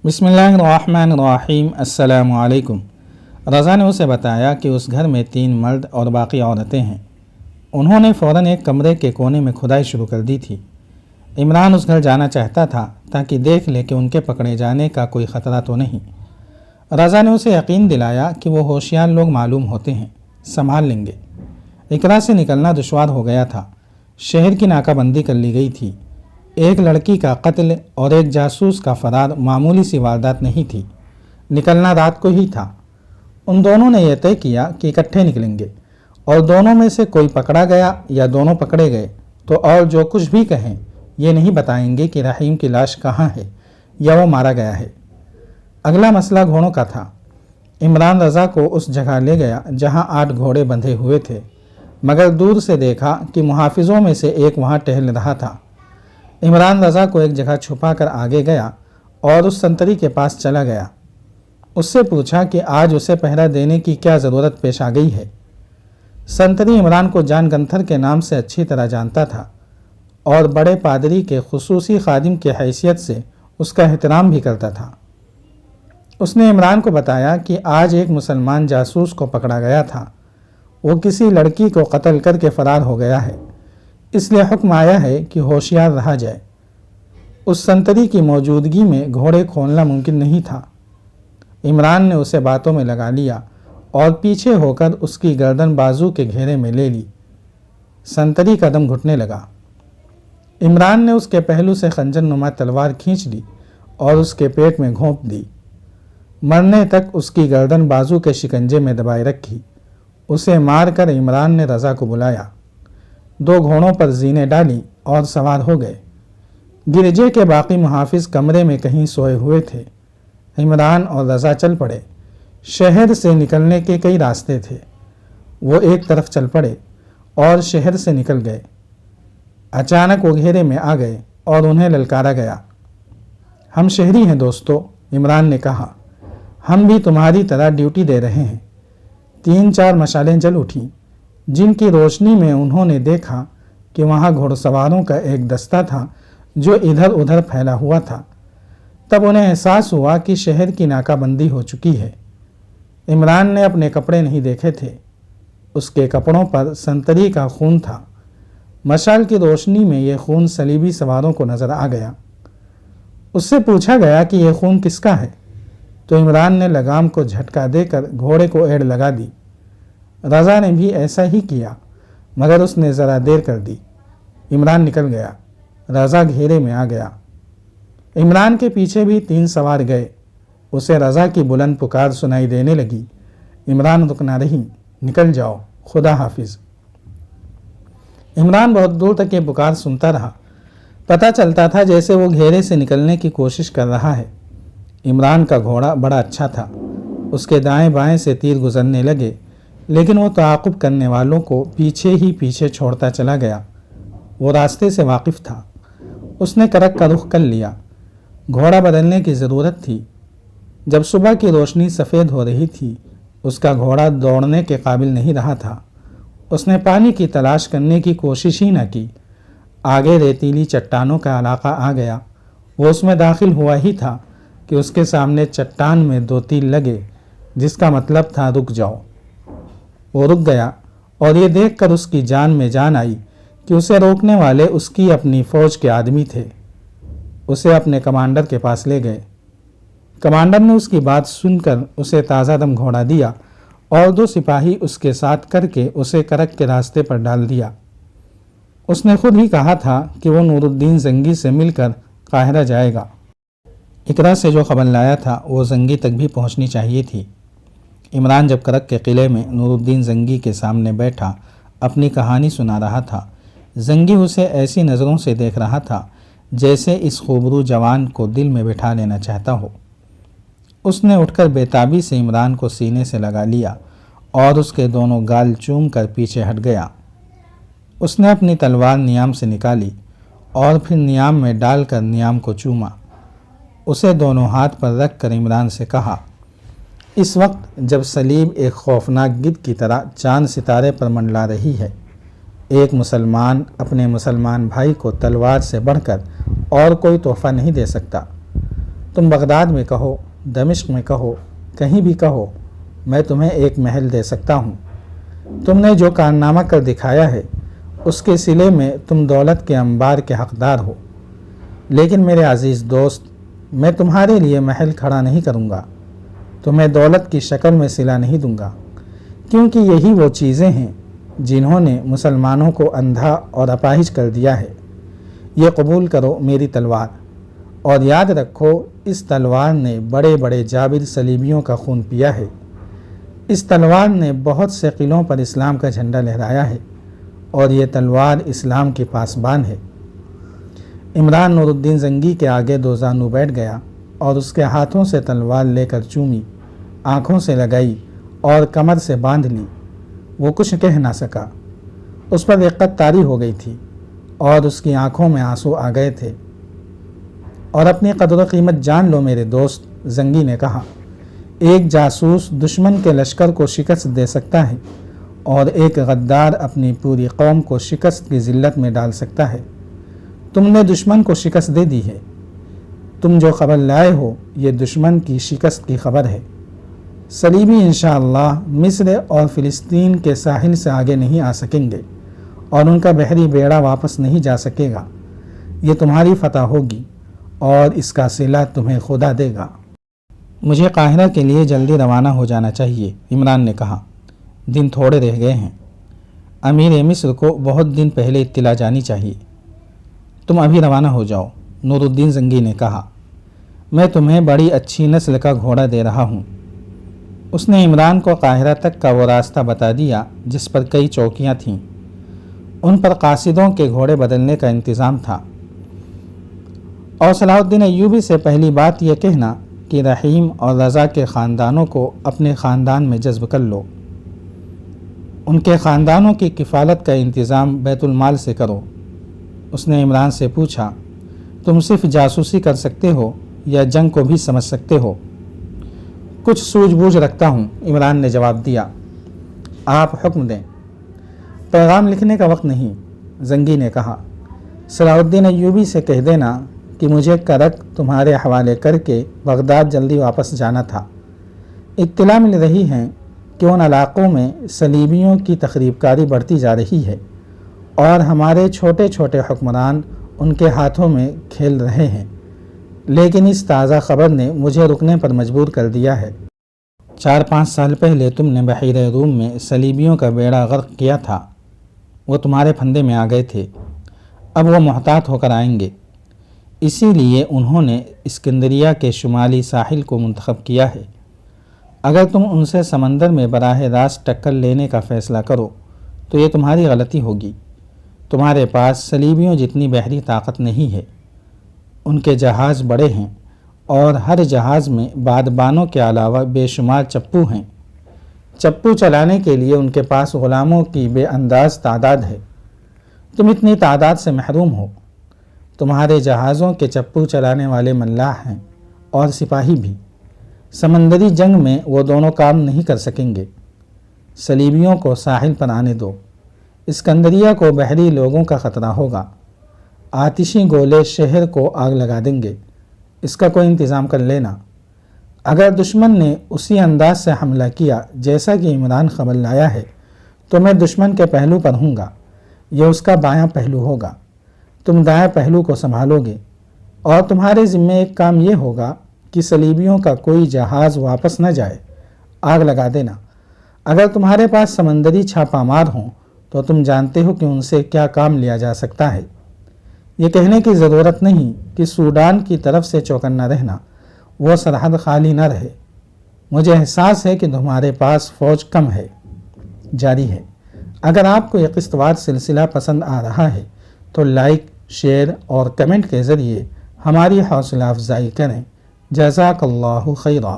बिस्मिल्लाहिर्रहमानिर्रहीम। अस्सलामु अलैकुम। रज़ा ने उसे बताया कि उस घर में 3 मर्द और बाकी औरतें हैं। उन्होंने फ़ौरन एक कमरे के कोने में खुदाई शुरू कर दी थी। इमरान उस घर जाना चाहता था ताकि देख ले कि उनके पकड़े जाने का कोई ख़तरा तो नहीं। रज़ा ने उसे यकीन दिलाया कि वो होशियार लोग मालूम होते हैं, संभाल लेंगे। इकरा से निकलना दुश्वार हो गया था। शहर की नाकाबंदी कर ली गई थी। एक लड़की का कत्ल और एक जासूस का फरार मामूली सी वारदात नहीं थी। निकलना रात को ही था। उन दोनों ने यह तय किया कि इकट्ठे निकलेंगे और दोनों में से कोई पकड़ा गया या दोनों पकड़े गए तो और जो कुछ भी कहें ये नहीं बताएंगे कि रहीम की लाश कहाँ है या वो मारा गया है। अगला मसला घोड़ों का था। इमरान रज़ा को उस जगह ले गया जहाँ 8 घोड़े बंधे हुए थे, मगर दूर से देखा कि मुहाफिजों में से एक वहाँ टहल रहा था। इमरान रज़ा को एक जगह छुपा कर आगे गया और उस संतरी के पास चला गया। उससे पूछा कि आज उसे पहरा देने की क्या ज़रूरत पेश आ गई है। संतरी इमरान को जान गंथर के नाम से अच्छी तरह जानता था और बड़े पादरी के खुसूसी खादिम की हैसियत से उसका एहतराम भी करता था। उसने इमरान को बताया कि आज एक मुसलमान जासूस को पकड़ा गया था। वो किसी लड़की को कत्ल करके फ़रार हो गया है, इसलिए हुक्म आया है कि होशियार रहा जाए। उस संतरी की मौजूदगी में घोड़े खोलना मुमकिन नहीं था। इमरान ने उसे बातों में लगा लिया और पीछे होकर उसकी गर्दन बाजू के घेरे में ले ली। संतरी कदम घुटने लगा। इमरान ने उसके पहलू से खंजर नुमा तलवार खींच ली और उसके पेट में घोंप दी। मरने तक उसकी गर्दन बाजू के शिकंजे में दबाए रखी। उसे मारकर इमरान ने रज़ा को बुलाया। 2 घोड़ों पर जीनें डाली और सवार हो गए। गिरजे के बाकी मुहाफिज कमरे में कहीं सोए हुए थे। इमरान और रज़ा चल पड़े। शहर से निकलने के कई रास्ते थे। वो एक तरफ चल पड़े और शहर से निकल गए। अचानक वो घेरे में आ गए और उन्हें ललकारा गया। हम शहरी हैं दोस्तों, इमरान ने कहा। हम भी तुम्हारी तरह ड्यूटी दे रहे हैं। 3-4 मशालें जल उठीं, जिनकी रोशनी में उन्होंने देखा कि वहाँ घुड़सवारों का एक दस्ता था जो इधर उधर फैला हुआ था। तब उन्हें एहसास हुआ कि शहर की नाकाबंदी हो चुकी है। इमरान ने अपने कपड़े नहीं देखे थे। उसके कपड़ों पर संतरी का खून था। मशाल की रोशनी में यह खून सलीबी सवारों को नज़र आ गया। उससे पूछा गया कि यह खून किसका है, तो इमरान ने लगाम को झटका देकर घोड़े को एड़ लगा दी। रज़ा ने भी ऐसा ही किया, मगर उसने ज़रा देर कर दी। इमरान निकल गया। रज़ा घेरे में आ गया। इमरान के पीछे भी 3 सवार गए। उसे रज़ा की बुलंद पुकार सुनाई देने लगी। इमरान रुकना रही, निकल जाओ, खुदा हाफिज़। इमरान बहुत दूर तक ये पुकार सुनता रहा। पता चलता था जैसे वो घेरे से निकलने की कोशिश कर रहा है। इमरान का घोड़ा बड़ा अच्छा था। उसके दाएं बाएं से तीर गुजरने लगे, लेकिन वो ताक़ुब करने वालों को पीछे ही पीछे छोड़ता चला गया। वो रास्ते से वाकिफ़ था। उसने करक का रुख कर लिया। घोड़ा बदलने की ज़रूरत थी। जब सुबह की रोशनी सफ़ेद हो रही थी, उसका घोड़ा दौड़ने के काबिल नहीं रहा था। उसने पानी की तलाश करने की कोशिश ही न की। आगे रेतीली चट्टानों का इलाका आ गया। वो उसमें दाखिल हुआ ही था कि उसके सामने चट्टान में 2 तीर लगे, जिसका मतलब था रुक जाओ। वो रुक गया और ये देखकर उसकी जान में जान आई कि उसे रोकने वाले उसकी अपनी फ़ौज के आदमी थे। उसे अपने कमांडर के पास ले गए। कमांडर ने उसकी बात सुनकर उसे ताज़ा दम घोड़ा दिया और 2 सिपाही उसके साथ करके उसे करक के रास्ते पर डाल दिया। उसने खुद ही कहा था कि वो नूरुद्दीन जंगी से मिलकर काहिरा जाएगा। इकरा से जो खबर लाया था वो जंगी तक भी पहुंचनी चाहिए थी। इमरान जब करक के किले में नूरुद्दीन जंगी के सामने बैठा अपनी कहानी सुना रहा था, जंगी उसे ऐसी नज़रों से देख रहा था जैसे इस खूबरू जवान को दिल में बिठा लेना चाहता हो। उसने उठकर बेताबी से इमरान को सीने से लगा लिया और उसके दोनों गाल चूम कर पीछे हट गया। उसने अपनी तलवार नियाम से निकाली और फिर नियाम में डालकर नियाम को चूमा। उसे दोनों हाथ पर रख कर इमरान से कहा, इस वक्त जब सलीब एक खौफनाक गिद्ध की तरह चांद सितारे पर मंडला रही है, एक मुसलमान अपने मुसलमान भाई को तलवार से बढ़कर और कोई तोहफा नहीं दे सकता। تم بغداد میں کہو، دمشق میں کہو، کہیں بھی کہو، میں تمہیں ایک محل دے سکتا ہوں۔ تم نے جو کارنامہ کر دکھایا ہے اس کے صلے میں تم دولت کے انبار کے حقدار ہو، لیکن میرے عزیز دوست، میں تمہارے لیے محل کھڑا نہیں کروں گا، تمہیں دولت کی شکل میں صلہ نہیں دوں گا، کیونکہ یہی وہ چیزیں ہیں جنہوں نے مسلمانوں کو اندھا اور اپاہج کر دیا ہے۔ یہ قبول کرو میری تلوار، اور یاد رکھو اس تلوار نے بڑے بڑے جابر صلیبیوں کا خون پیا ہے۔ اس تلوار نے بہت سے قلعوں پر اسلام کا جھنڈا لہرایا ہے، اور یہ تلوار اسلام کی پاسبان ہے۔ عمران نور الدین زنگی کے آگے دو زانو بیٹھ گیا اور اس کے ہاتھوں سے تلوار لے کر چومی، آنکھوں سے لگائی اور کمر سے باندھ لی۔ وہ کچھ کہہ نہ سکا، اس پر رقت طاری ہو گئی تھی اور اس کی آنکھوں میں آنسو آ گئے تھے۔ اور اپنی قدر و قیمت جان لو میرے دوست، زنگی نے کہا، ایک جاسوس دشمن کے لشکر کو شکست دے سکتا ہے اور ایک غدار اپنی پوری قوم کو شکست کی ذلت میں ڈال سکتا ہے۔ تم نے دشمن کو شکست دے دی ہے۔ تم جو خبر لائے ہو یہ دشمن کی شکست کی خبر ہے۔ صلیبی انشاءاللہ مصر اور فلسطین کے ساحل سے آگے نہیں آ سکیں گے اور ان کا بحری بیڑا واپس نہیں جا سکے گا۔ یہ تمہاری فتح ہوگی اور اس کا صلہ تمہیں خدا دے گا۔ مجھے قاہرہ کے لیے جلدی روانہ ہو جانا چاہیے، عمران نے کہا، دن تھوڑے رہ گئے ہیں۔ امیر مصر کو بہت دن پہلے اطلاع جانی چاہیے۔ تم ابھی روانہ ہو جاؤ، نور الدین زنگی نے کہا، میں تمہیں بڑی اچھی نسل کا گھوڑا دے رہا ہوں۔ اس نے عمران کو قاہرہ تک کا وہ راستہ بتا دیا جس پر کئی چوکیاں تھیں۔ ان پر قاصدوں کے گھوڑے بدلنے کا انتظام تھا۔ اور صلاح الدین ایوبی سے پہلی بات یہ کہنا کہ رحیم اور رضا کے خاندانوں کو اپنے خاندان میں جذب کر لو۔ ان کے خاندانوں کی کفالت کا انتظام بیت المال سے کرو۔ اس نے عمران سے پوچھا، تم صرف جاسوسی کر سکتے ہو یا جنگ کو بھی سمجھ سکتے ہو؟ کچھ سوجھ بوجھ رکھتا ہوں، عمران نے جواب دیا۔ آپ حکم دیں۔ پیغام لکھنے کا وقت نہیں، زنگی نے کہا۔ صلاح الدین ایوبی سے کہہ دینا کہ مجھے کرک تمہارے حوالے کر کے بغداد جلدی واپس جانا تھا۔ اطلاع مل رہی ہے کہ ان علاقوں میں صلیبیوں کی تخریب کاری بڑھتی جا رہی ہے اور ہمارے چھوٹے چھوٹے حکمران ان کے ہاتھوں میں کھیل رہے ہیں، لیکن اس تازہ خبر نے مجھے رکنے پر مجبور کر دیا ہے۔ 4-5 سال پہلے تم نے بحیرہ روم میں صلیبیوں کا بیڑا غرق کیا تھا، وہ تمہارے پھندے میں آ گئے تھے، اب وہ محتاط ہو کر آئیں گے، اسی لیے انہوں نے اسکندریہ کے شمالی ساحل کو منتخب کیا ہے۔ اگر تم ان سے سمندر میں براہ راست ٹکر لینے کا فیصلہ کرو تو یہ تمہاری غلطی ہوگی۔ تمہارے پاس صلیبیوں جتنی بحری طاقت نہیں ہے۔ ان کے جہاز بڑے ہیں اور ہر جہاز میں بادبانوں کے علاوہ بے شمار چپو ہیں۔ چپو چلانے کے لیے ان کے پاس غلاموں کی بے انداز تعداد ہے۔ تم اتنی تعداد سے محروم ہو۔ تمہارے جہازوں کے چپو چلانے والے ملاح ہیں اور سپاہی بھی۔ سمندری جنگ میں وہ دونوں کام نہیں کر سکیں گے۔ صلیبیوں کو ساحل پر آنے دو۔ اسکندریہ کو بحری لوگوں کا خطرہ ہوگا۔ آتشی گولے شہر کو آگ لگا دیں گے، اس کا کوئی انتظام کر لینا۔ اگر دشمن نے اسی انداز سے حملہ کیا جیسا کہ عمران خبر لایا ہے تو میں دشمن کے پہلو پر ہوں گا، یہ اس کا بایاں پہلو ہوگا، تم دائیں پہلو کو سنبھالو گے، اور تمہارے ذمہ ایک کام یہ ہوگا کہ صلیبیوں کا کوئی جہاز واپس نہ جائے، آگ لگا دینا۔ اگر تمہارے پاس سمندری چھاپہ مار ہوں تو تم جانتے ہو کہ ان سے کیا کام لیا جا سکتا ہے۔ یہ کہنے کی ضرورت نہیں کہ سوڈان کی طرف سے چوکنا رہنا، وہ سرحد خالی نہ رہے۔ مجھے احساس ہے کہ تمہارے پاس فوج کم ہے۔ جاری ہے۔ اگر آپ کو یہ قسط وار سلسلہ پسند آ رہا ہے تو لائک، شیئر اور کمنٹ کے ذریعے ہماری حوصلہ افزائی کریں۔ جزاک اللہ خیرا۔